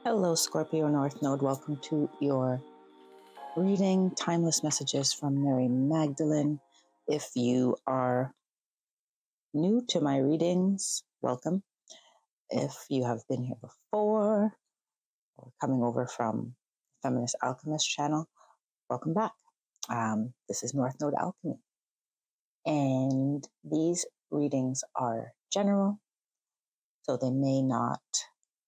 Hello, Scorpio North Node. Welcome to your reading, Timeless Messages from Mary Magdalene. If you are new to my readings, welcome. If you have been here before or coming over from Feminist Alchemist channel, welcome back. This is North Node Alchemy. And these readings are general, so they may not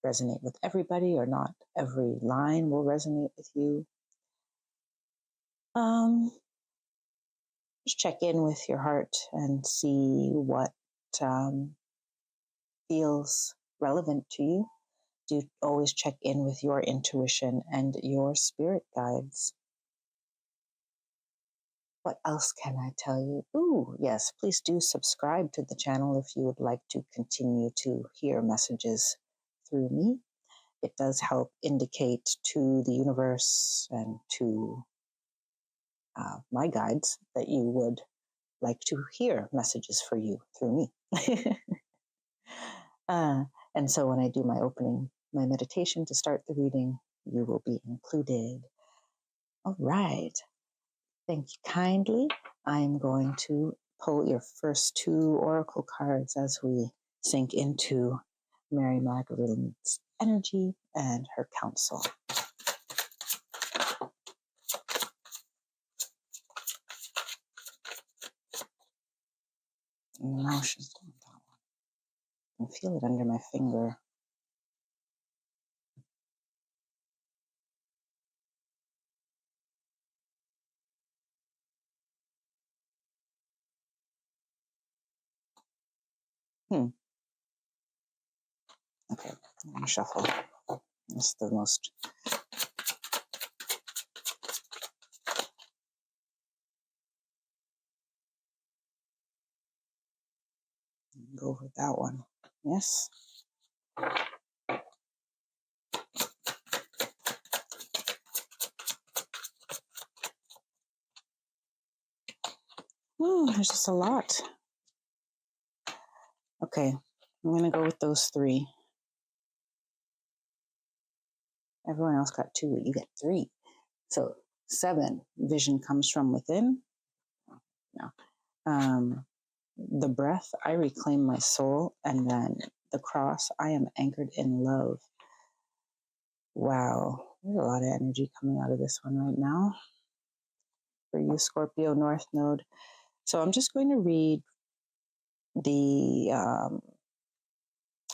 resonate with everybody, or not every line will resonate with you. Just check in with your heart and see what feels relevant to you. Do always check in with your intuition and your spirit guides. What else can I tell you? Ooh, yes, please do subscribe to the channel if you would like to continue to hear messages through me. It does help indicate to the universe and to my guides that you would like to hear messages for you through me. And so when I do my meditation to start the reading, you will be included. All right. Thank you kindly. I'm going to pull your first two oracle cards as we sink into Mary Magdalene's energy and her counsel. No, she's doing that one. I can feel it under my finger. Okay, I'm going to shuffle. It's the most... Go with that one. Yes. Ooh, there's just a lot. Okay, I'm going to go with those three. Everyone else got two, you get three. So 7, vision comes from within. No. The breath, I reclaim my soul. And then the cross, I am anchored in love. Wow, there's a lot of energy coming out of this one right now for you, Scorpio North Node. So I'm just going to read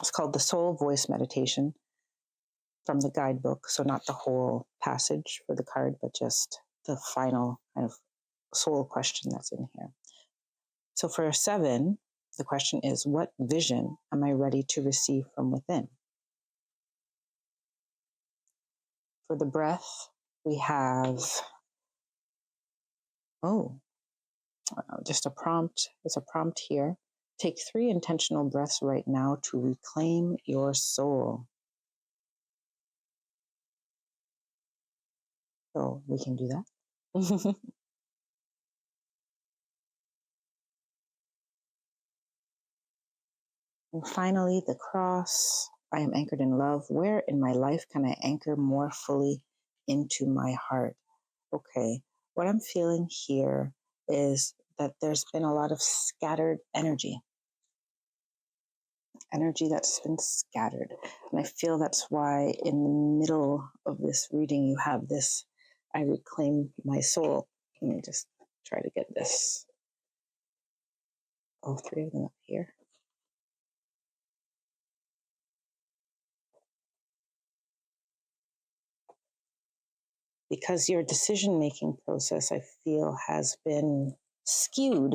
it's called the Soul Voice Meditation from the guidebook. So not the whole passage for the card, but just the final kind of soul question that's in here. So for 7, the question is, what vision am I ready to receive from within? For the breath, we have, just a prompt. There's a prompt here. Take 3 intentional breaths right now to reclaim your soul. So we can do that. And finally, the cross. I am anchored in love. Where in my life can I anchor more fully into my heart? Okay, what I'm feeling here is that there's been a lot of scattered energy that's been scattered. And I feel that's why in the middle of this reading, you have this, I reclaim my soul. Let me just try to get this, all 3 of them up here. Because your decision-making process, I feel, has been skewed.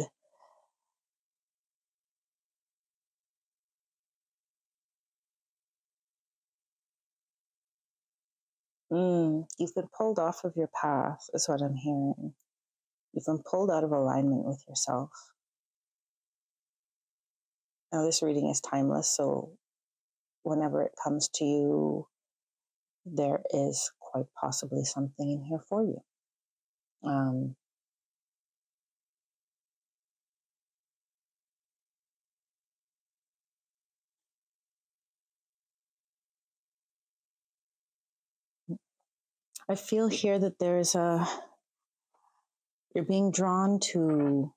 You've been pulled off of your path, is what I'm hearing. You've been pulled out of alignment with yourself. Now, this reading is timeless, so whenever it comes to you, there is quite possibly something in here for you. I feel here that you're being drawn to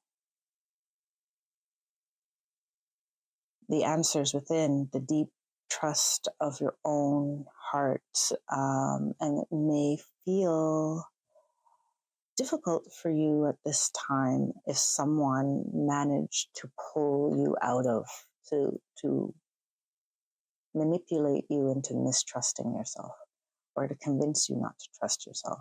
the answers within, the deep trust of your own heart. And it may feel difficult for you at this time if someone managed to pull you out of, to manipulate you into mistrusting yourself or to convince you not to trust yourself.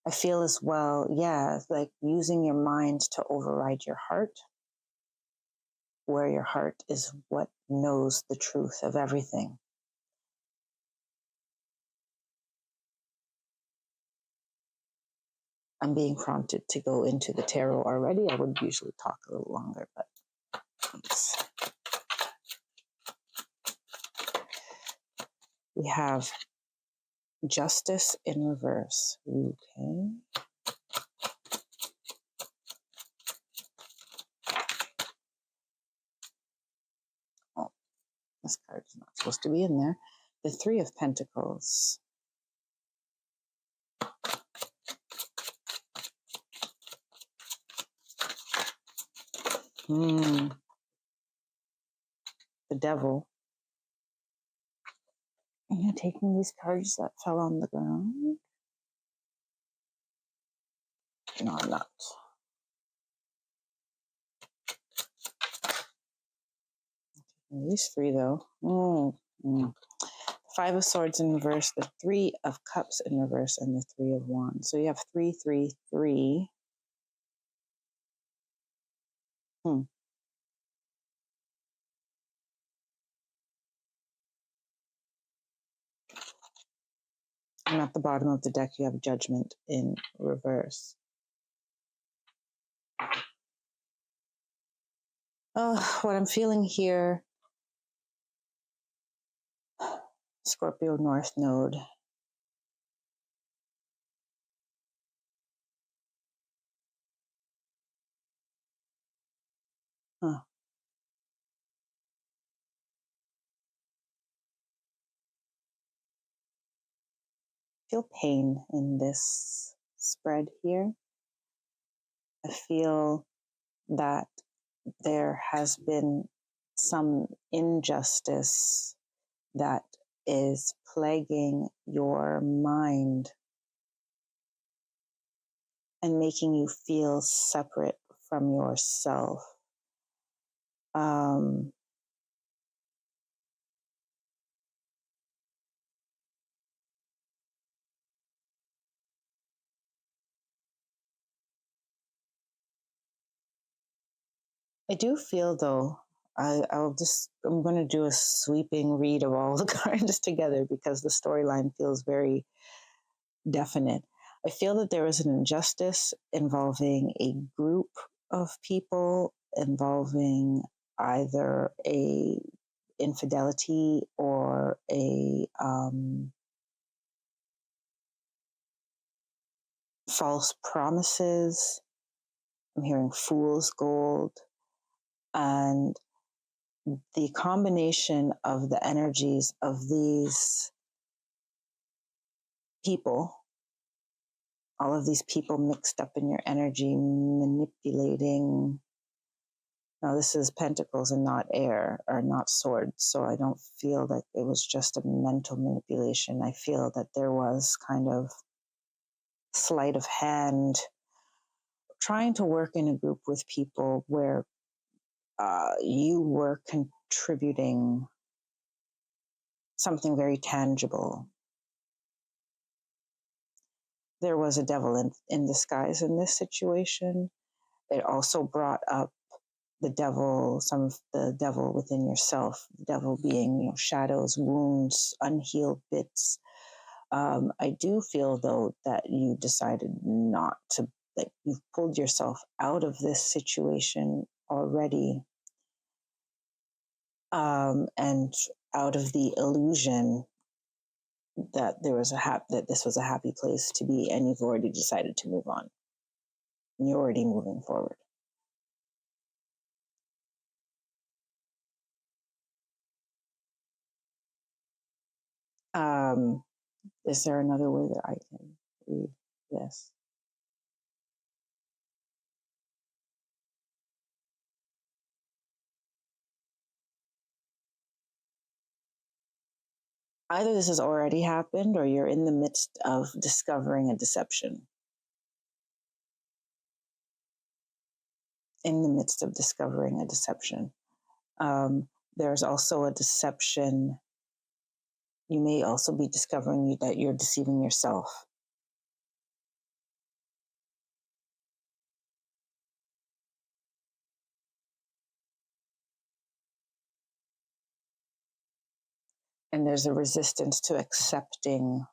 I feel as well, yeah, like using your mind to override your heart, where your heart is what knows the truth of everything. I'm being prompted to go into the tarot already. I would usually talk a little longer, but we have Justice in reverse. Okay. Oh, this card is not supposed to be in there. The Three of Pentacles. The Devil. Are you taking these cards that fell on the ground? No, I'm not. These three, though. Five of Swords in reverse, the Three of Cups in reverse, and the Three of Wands. So you have 3, 3, 3. And at the bottom of the deck, you have Judgment in reverse. What I'm feeling here, Scorpio North Node. I feel pain in this spread here. I feel that there has been some injustice that is plaguing your mind and making you feel separate from yourself. I do feel though, I'm going to do a sweeping read of all the cards together because the storyline feels very definite. I feel that there is an injustice involving a group of people, involving either a infidelity or a false promises. I'm hearing fool's gold. And the combination of the energies of these people, all of these people mixed up in your energy, manipulating. Now, this is pentacles and not air or not swords. So I don't feel that it was just a mental manipulation. I feel that there was kind of sleight of hand, trying to work in a group with people where you were contributing something very tangible. There was a devil in disguise in this situation. It also brought up the devil, some of the devil within yourself, the devil being, shadows, wounds, unhealed bits. I do feel though that you decided not to, that you've pulled yourself out of this situation already, and out of the illusion that there was that this was a happy place to be, and you've already decided to move on. And you're already moving forward. Um, is there another way that I can read this? Either this has already happened or you're in the midst of discovering a deception. In the midst of discovering a deception. There's also a deception. You may also be discovering that you're deceiving yourself. And there's a resistance to accepting.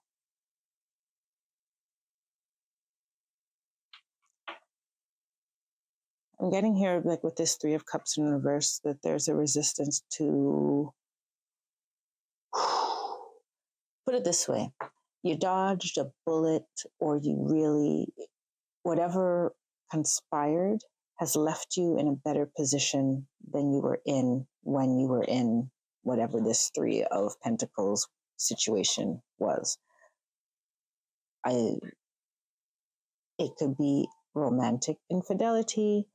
I'm getting here, like with this Three of Cups in reverse, that there's a resistance to, put it this way, you dodged a bullet, or you really, whatever conspired has left you in a better position than you were in when you were in whatever this Three of Pentacles situation was. It could be romantic infidelity.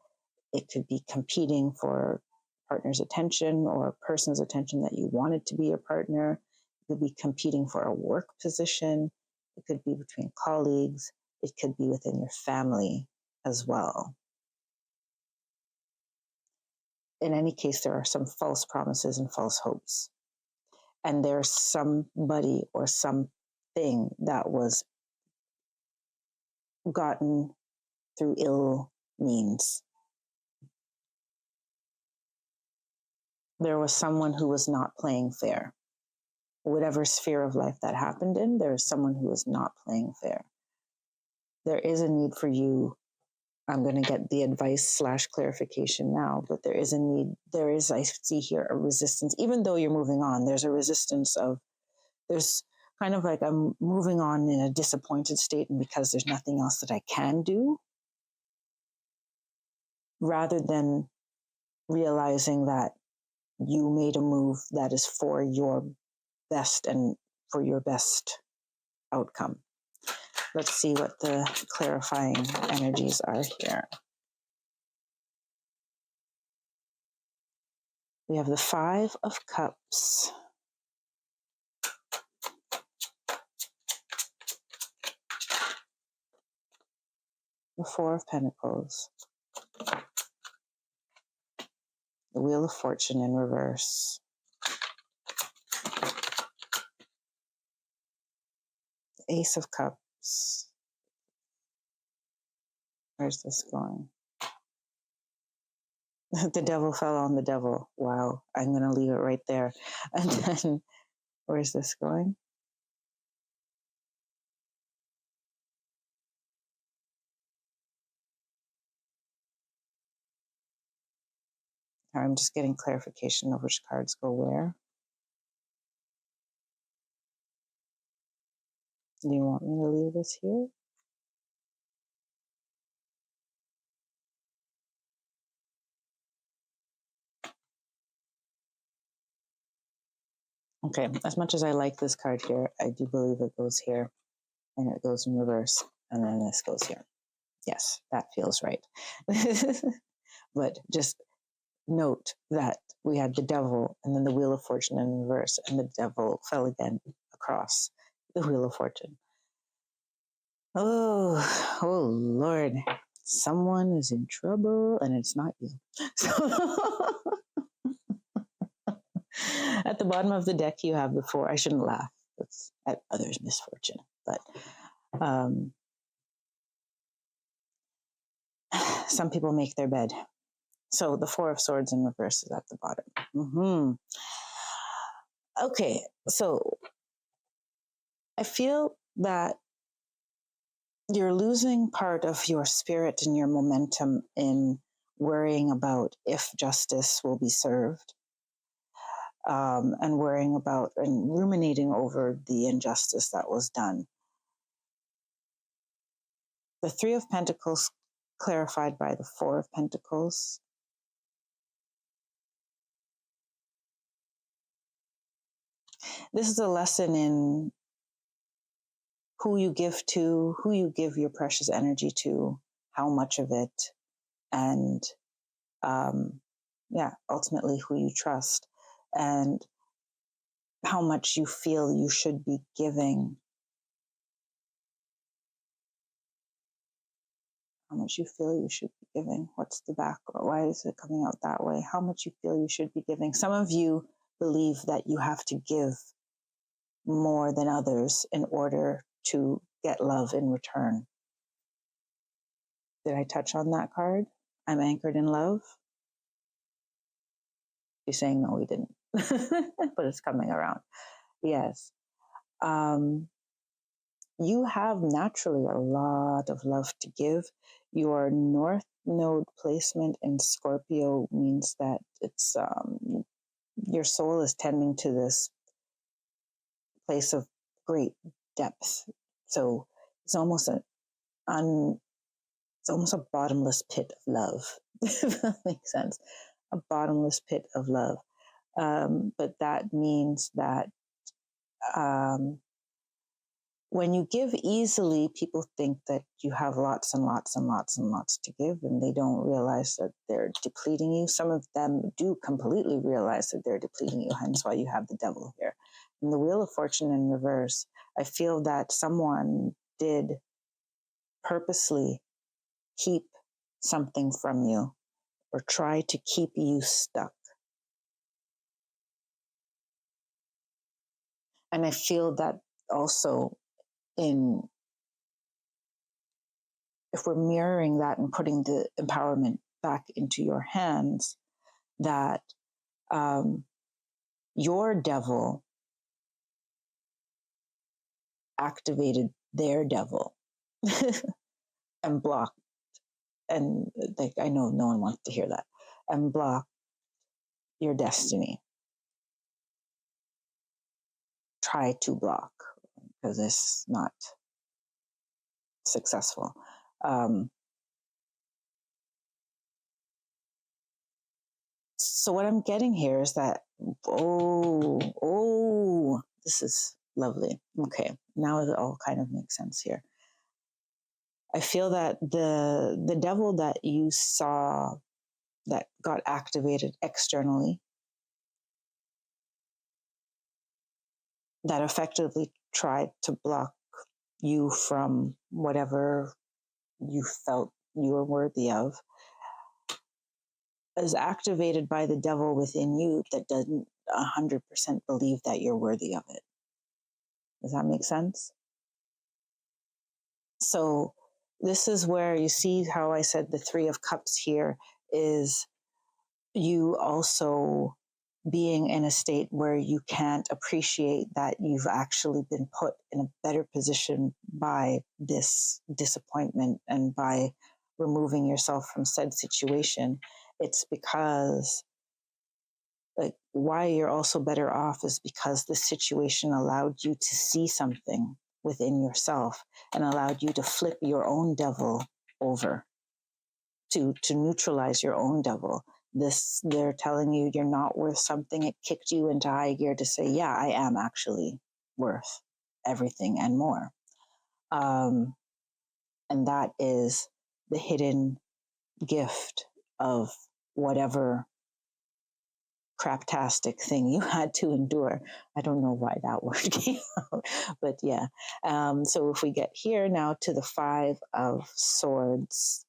It could be competing for partner's attention or a person's attention that you wanted to be your partner. It could be competing for a work position. It could be between colleagues. It could be within your family as well. In any case, there are some false promises and false hopes. And there's somebody or something that was gotten through ill means. There was someone who was not playing fair. Whatever sphere of life that happened in, there is someone who is not playing fair. There is a need for you. I'm going to get the advice / clarification now, but there is a need. There is, I see here, a resistance. Even though you're moving on, there's a resistance of, there's kind of like I'm moving on in a disappointed state, and because there's nothing else that I can do, rather than realizing that you made a move that is for your best and for your best outcome. Let's see what the clarifying energies are here. We have the Five of Cups. The Four of Pentacles. The Wheel of Fortune in reverse. The Ace of Cups. Where's this going? The Devil fell on the Devil. Wow, I'm going to leave it right there. And then, where's this going? I'm just getting clarification of which cards go where. Do you want me to leave this here? Okay, as much as I like this card here, I do believe it goes here, and it goes in reverse, and then this goes here. Yes, that feels right. But just note that we had the Devil and then the Wheel of Fortune in reverse, and the Devil fell again across the Wheel of Fortune. Oh Lord. Someone is in trouble, and it's not you. So at the bottom of the deck, you have the Four. I shouldn't laugh. It's at others' misfortune, but some people make their bed. So the Four of Swords in reverse is at the bottom. Okay, so I feel that you're losing part of your spirit and your momentum in worrying about if justice will be served, and worrying about and ruminating over the injustice that was done. The Three of Pentacles clarified by the Four of Pentacles. This is a lesson in who you give to, who you give your precious energy to, how much of it, and ultimately who you trust, and how much you feel you should be giving. How much you feel you should be giving. What's the background? Why is it coming out that way? How much you feel you should be giving. Some of you believe that you have to give more than others in order to get love in return. Did I touch on that card? I'm anchored in love. You're saying no, we didn't, but it's coming around. Yes. You have naturally a lot of love to give. Your North Node placement in Scorpio means that it's your soul is tending to this place of great depth. So it's almost it's almost a bottomless pit of love, if that makes sense. A bottomless pit of love. But that means that when you give easily, people think that you have lots and lots and lots and lots to give, and they don't realize that they're depleting you. Some of them do completely realize that they're depleting you, hence why you have the devil here. And the Wheel of Fortune in reverse, I feel that someone did purposely keep something from you or try to keep you stuck. And I feel that also if we're mirroring that and putting the empowerment back into your hands, that your devil activated their devil and blocked, and like, I know no one wants to hear that, and blocked your destiny. Try to block, because it's not successful. So what I'm getting here is that, this is lovely. Okay, now it all kind of makes sense here. I feel that the devil that you saw that got activated externally, that effectively tried to block you from whatever you felt you were worthy of, is activated by the devil within you that doesn't 100% believe that you're worthy of it. Does that make sense? So this is where you see how I said the Three of Cups here is you also being in a state where you can't appreciate that you've actually been put in a better position by this disappointment and by removing yourself from said situation. It's because, like, why you're also better off is because the situation allowed you to see something within yourself and allowed you to flip your own devil over, to neutralize your own devil. They're telling you you're not worth something. It kicked you into high gear to say, yeah, I am actually worth everything and more. And that is the hidden gift of whatever craptastic thing you had to endure. I don't know why that word came out, but yeah. So if we get here now to the Five of Swords,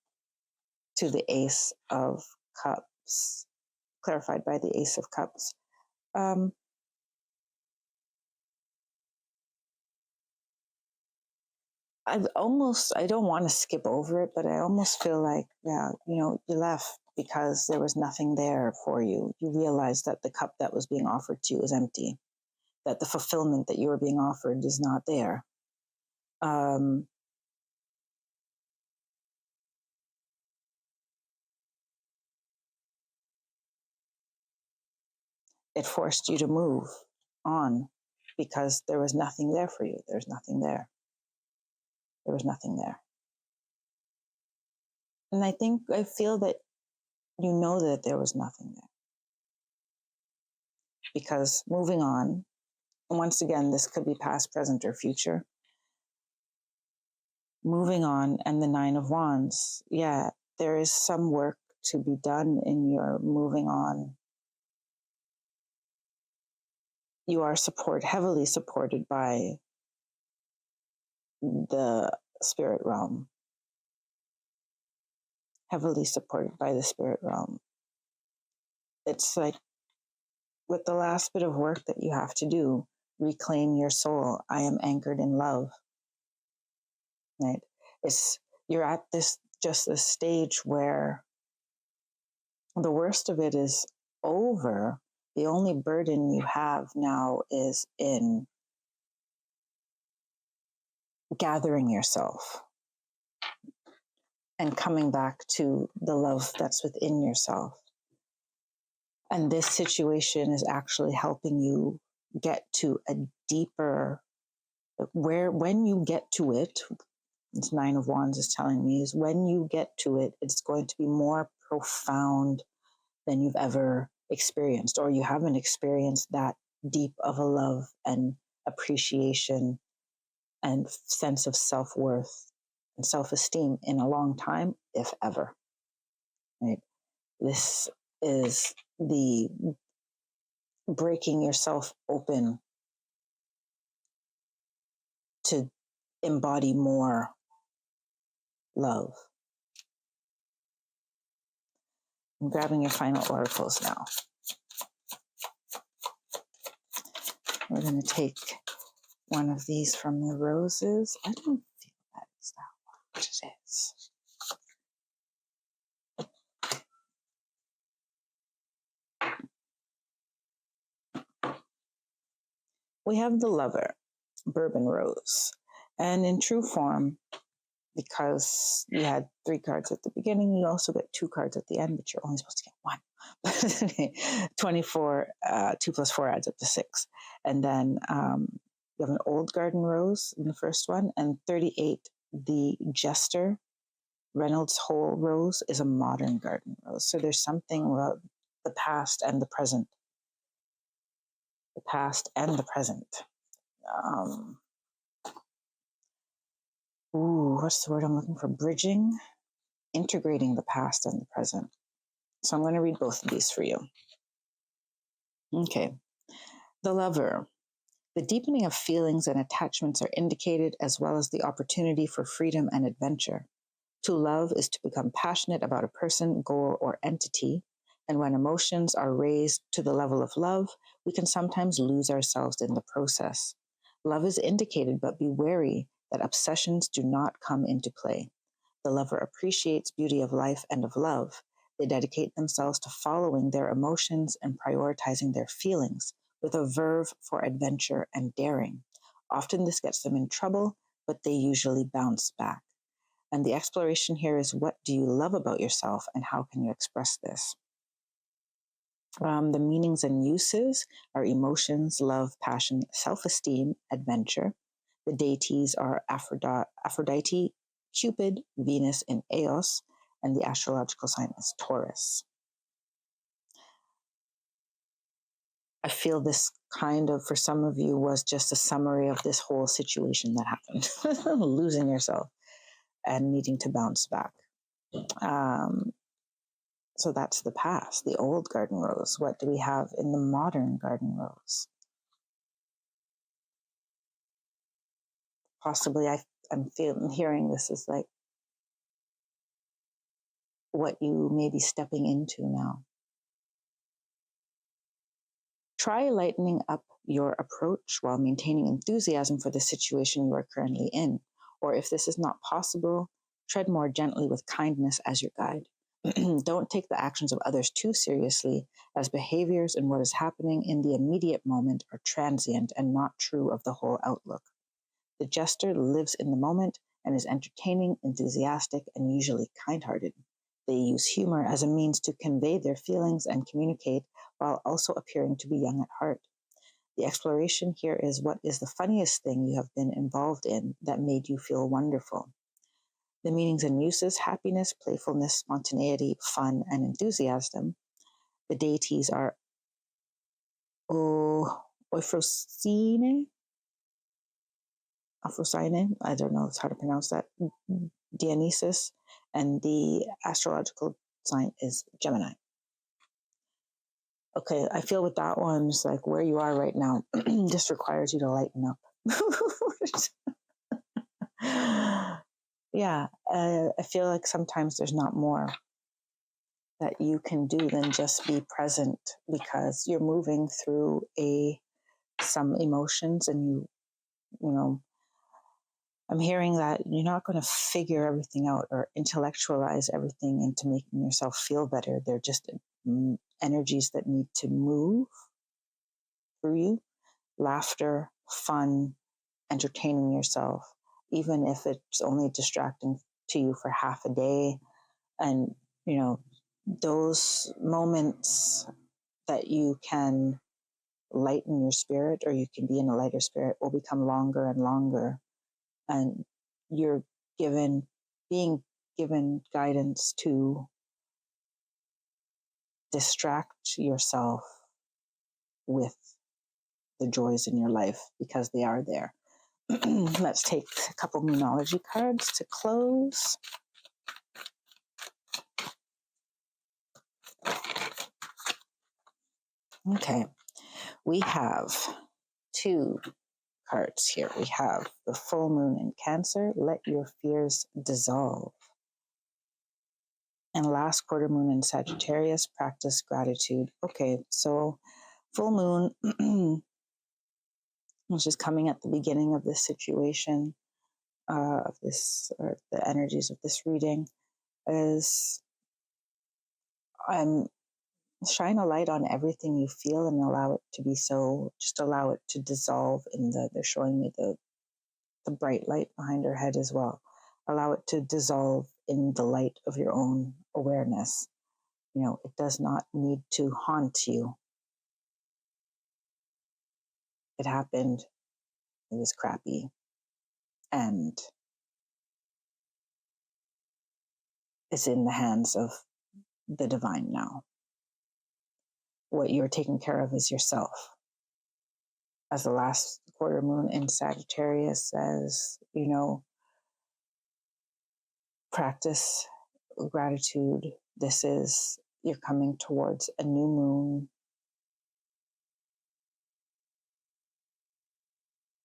to the Ace of Cups, clarified by the Ace of Cups. I don't want to skip over it, but I almost feel like, yeah, you left because there was nothing there for you. You realized that the cup that was being offered to you is empty, that the fulfillment that you were being offered is not there. It forced you to move on because there was nothing there for you. There's nothing there. There was nothing there. And I feel that you know that there was nothing there. Because moving on, Once again, this could be past, present, or future. Moving on, and the Nine of Wands. Yeah, there is some work to be done in your moving on. You are heavily supported by the spirit realm. Heavily supported by the spirit realm. It's like with the last bit of work that you have to do, reclaim your soul. I am anchored in love. Right? You're at this stage where the worst of it is over. The only burden you have now is in gathering yourself and coming back to the love that's within yourself. And this situation is actually helping you get to a deeper, when you get to it, this Nine of Wands is telling me, is when you get to it, it's going to be more profound than you've ever experienced, or you haven't experienced that deep of a love and appreciation and sense of self-worth and self-esteem in a long time, if ever. Right? This is the breaking yourself open to embody more love. I'm grabbing your final oracles now. We're going to take one of these from the roses. I don't feel that is that one, but it is. We have the Lover, Bourbon Rose. And in true form, because you had 3 cards at the beginning, you also get 2 cards at the end, but you're only supposed to get 1. 24, 2 plus 4 adds up to 6. And then you have an old garden rose in the first one, and 38, the Jester Reynolds Whole rose is a modern garden rose. So there's something about the past and the present. The past and the present. What's the word I'm looking for? Bridging, integrating the past and the present. So I'm going to read both of these for you. Okay. The Lover. The deepening of feelings and attachments are indicated, as well as the opportunity for freedom and adventure. To love is to become passionate about a person, goal, or entity. And when emotions are raised to the level of love, we can sometimes lose ourselves in the process. Love is indicated, but be wary that obsessions do not come into play. The Lover appreciates beauty of life and of love. They dedicate themselves to following their emotions and prioritizing their feelings with a verve for adventure and daring. Often this gets them in trouble, but they usually bounce back. And the exploration here is, what do you love about yourself and how can you express this? The meanings and uses are emotions, love, passion, self-esteem, adventure. The deities are Aphrodite, Cupid, Venus in Eos, and the astrological sign is Taurus. I feel this kind of, for some of you, was just a summary of this whole situation that happened. Losing yourself and needing to bounce back. So that's the past, the old garden rose. What do we have in the modern garden rose? Possibly I'm hearing this is like what you may be stepping into now. Try lightening up your approach while maintaining enthusiasm for the situation you are currently in. Or if this is not possible, tread more gently with kindness as your guide. Don't take the actions of others too seriously, as behaviors and what is happening in the immediate moment are transient and not true of the whole outlook. The Jester lives in the moment and is entertaining, enthusiastic, and usually kind-hearted. They use humor as a means to convey their feelings and communicate while also appearing to be young at heart. The exploration here is, what is the funniest thing you have been involved in that made you feel wonderful? The meanings and uses: happiness, playfulness, spontaneity, fun, and enthusiasm. The deities are Ophocine, I don't know how to pronounce that, Dionysus, and the astrological sign is Gemini. Okay, I feel with that one, it's like where you are right now just requires you to lighten up. Yeah, I feel like sometimes there's not more that you can do than just be present, because you're moving through some emotions, and you know, I'm hearing that you're not going to figure everything out or intellectualize everything into making yourself feel better. They're just energies that need to move through you. Laughter, fun, entertaining yourself, even if it's only distracting to you for half a day. And, those moments that you can lighten your spirit, or you can be in a lighter spirit, will become longer and longer. And you're being given guidance to distract yourself with the joys in your life, because they are there. Let's take a couple Moonology cards to close. Okay, we have 2 cards here. We have the full moon in Cancer, let your fears dissolve. And last quarter moon in Sagittarius, practice gratitude. Okay, so full moon, which is coming at the beginning of this situation, of this, or the energies of this reading, is shine a light on everything you feel and allow it to be so. Just allow it to dissolve they're showing me the bright light behind her head as well. Allow it to dissolve in the light of your own awareness. It does not need to haunt you. It happened. It was crappy. And it's in the hands of the divine now. What you're taking care of is yourself. As the last quarter moon in Sagittarius says, practice gratitude. You're coming towards a new moon,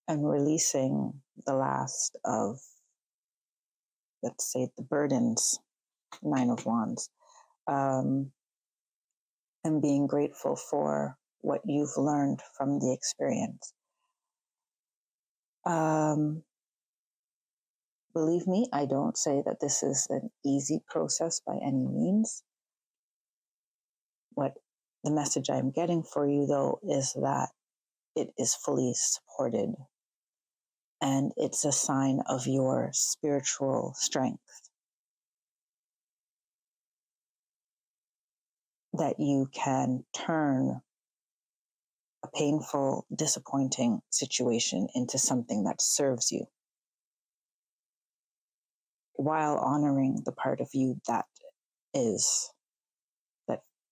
and releasing the last of, let's say, the burdens, 9 of Wands, and being grateful for what you've learned from the experience. Believe me, I don't say that this is an easy process by any means. What the message I'm getting for you, though, is that it is fully supported, and it's a sign of your spiritual strength that you can turn a painful, disappointing situation into something that serves you, while honoring the part of you that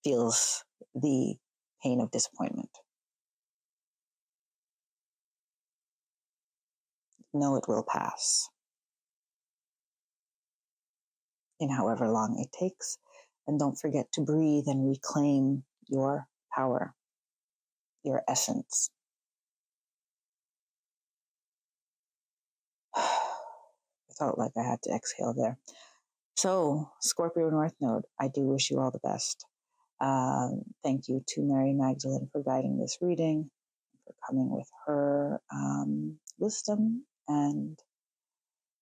feels the pain of disappointment. Know it will pass, in however long it takes. And don't forget to breathe and reclaim your power, your essence. I felt like I had to exhale there. So, Scorpio North Node, I do wish you all the best. Thank you to Mary Magdalene for guiding this reading, for coming with her wisdom and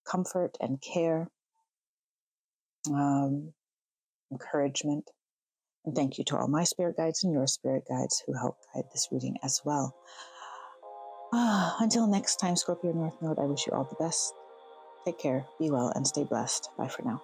comfort and care, encouragement. And thank you to all my spirit guides and your spirit guides who help guide this reading as well. Until next time, Scorpio North Node, I wish you all the best. Take care, be well, and stay blessed. Bye for now.